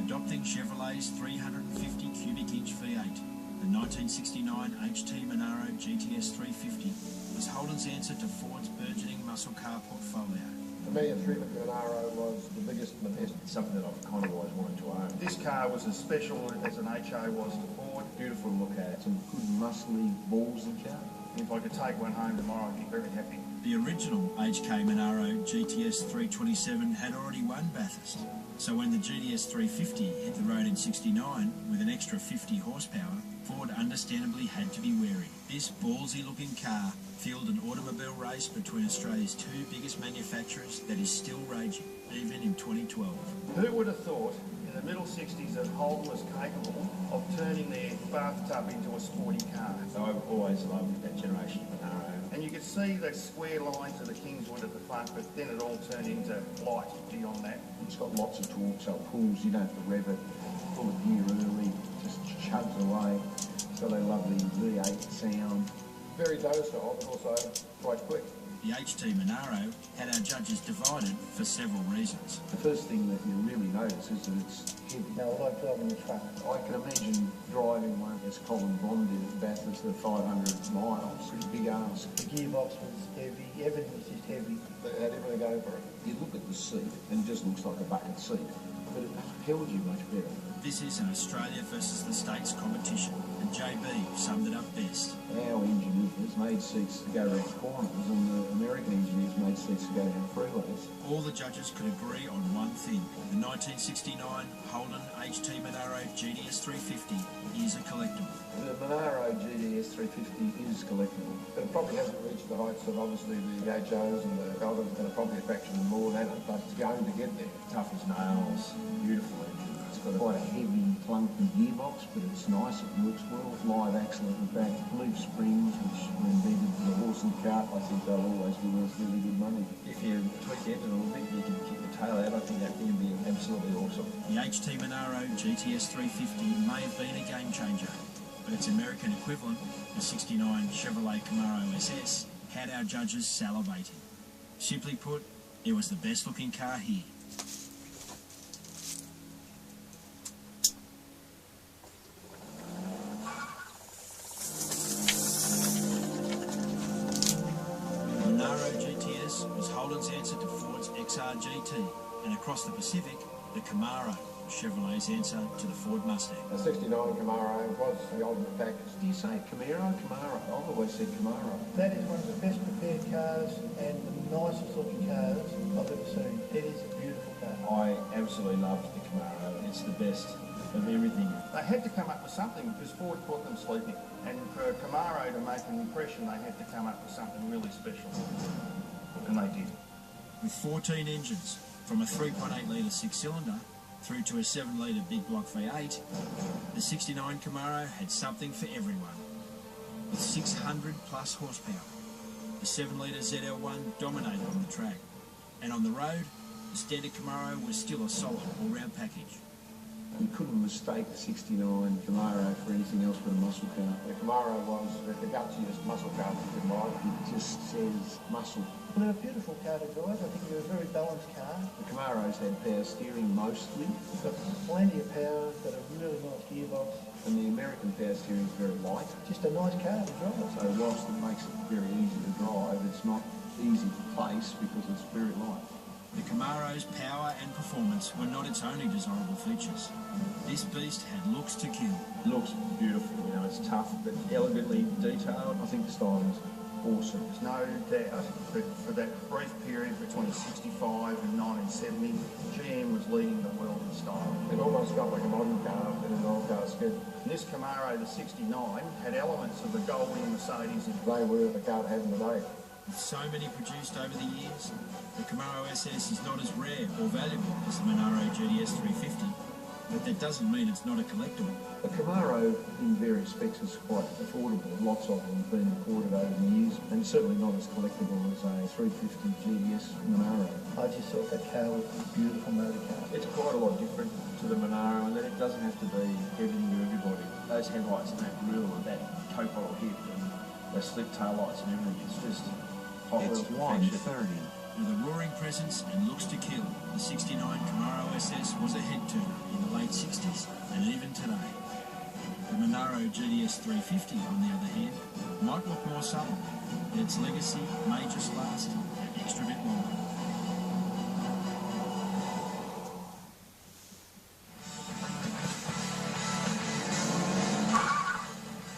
Adopting Chevrolet's 350 cubic inch V8, the 1969 HT Monaro GTS 350 was Holden's answer to Ford's burgeoning muscle car portfolio. For me, a 350 Monaro was the biggest and the best. It's something that I've kind of always wanted to own. This car was as special as an HO was to Ford. Beautiful to look at. Some good muscly balls in car. If I could take one home tomorrow, I'd be very happy. The original HK Monaro GTS 327 had already won Bathurst. So when the GTS 350 hit the road in '69 with an extra 50 horsepower, Ford understandably had to be wary. This ballsy-looking car fueled an automobile race between Australia's two biggest manufacturers that is still raging, even in 2012. Who would have thought in the middle 60s that Holden was capable of turning their bathtub into a sporty car? So I've always loved that generation of Monaro. And you could see the square lines of the Kingswood at the front, but then it all turned into light beyond that. It's got lots of torque, so it pulls, you don't have to rev it, pull it gear early, just chugs away. It's got a lovely V8 sound. Very docile, but also quite quick. The HT Monaro had our judges divided for several reasons. The first thing that you really notice is that it's heavy. Now, I like driving the truck. I can imagine driving one as Colin Bond did at Bathurst at 500 miles. Pretty big ask. The gearbox was heavy, everything was just heavy. They had everything going for it. You look at the seat and it just looks like a bucket seat, but it held you much better. This is an Australia versus the States competition, and JB summed it up best. Our engineers made seats to go around corners and the American engineers made seats to go down freeways. All the judges could agree on one thing. The 1969 Holden HT Monaro GTS 350 is a collectible. The Monaro GTS 350 is collectible. It probably hasn't reached the heights of obviously the HOs and the Goldens, and probably a fraction more than it, but it's going to get there. Tough as nails, beautiful engine. It's got quite a heavy, clunky gearbox, but it's nice, it works well. Live axle at the back, leaf springs, which are embedded in the horse and cart. I think they'll always be worth really good money. If you tweak the engine a little bit, you can kick the tail out. I think that thing would be absolutely awesome. The HT Monaro GTS 350 may have been a game changer, but its American equivalent, the '69 Chevrolet Camaro SS, had our judges salivating. Simply put, it was the best looking car here. Monaro GTS was Holden's answer to Ford's XR GT, and across the Pacific, the Camaro was Chevrolet's answer to the Ford Mustang. The '69 Camaro was the ultimate package. Do you say Camaro? I've always said Camaro. That is one of the best prepared cars and the nicest looking cars I've ever seen. It is a beautiful car. I absolutely loved the Camaro. It's the best of everything. They had to come up with something because Ford caught them sleeping. And for Camaro to make an impression, they had to come up with something really special. And they did. With 14 engines, from a 3.8 litre six-cylinder through to a 7-litre big block V8, the '69 Camaro had something for everyone. With 600 plus horsepower, the 7-litre ZL1 dominated on the track, and on the road, the standard Camaro was still a solid all-round package. You couldn't mistake the '69 Camaro for anything else but a muscle car. The Camaro was the gutsiest muscle car you could buy. It just says muscle. Well, a beautiful car to drive. I think it was a very balanced car. The Camaros had power steering mostly, It's got plenty of power, it's got a really nice gearbox. and the American power steering is very light. Just a nice car to drive. So whilst it makes it very easy to drive, it's not easy to place because it's very light. The Camaro's power and performance were not its only desirable features. This beast had looks to kill. It looks beautiful, you know, it's tough but elegantly detailed. I think the styling is awesome. There's no doubt that for that brief period between '65 and 1970, GM was leading the world in style. It almost felt like a modern car in an old car skid. And this Camaro, the '69, had elements of the Goldwing Mercedes in it. They were the car it had in the day. With so many produced over the years, the Camaro SS is not as rare or valuable as the Monaro GTS 350, but that doesn't mean it's not a collectible. The Camaro, in various specs, is quite affordable. Lots of them have been imported over the years, and certainly not as collectible as a 350 GTS Monaro. I just thought that car was a beautiful motor car. It's quite a lot different to the Monaro, and then it doesn't have to be everything to everybody. Those headlights and that grille and that coke bottle hip and the slip tail lights and everything, it's just hot It's wheels perfection. 130. With a roaring presence and looks to kill, the 69 Camaro SS was a head-turner in the late 60s and even today. The Monaro GTS 350, on the other hand, might look more subtle, but its legacy may just last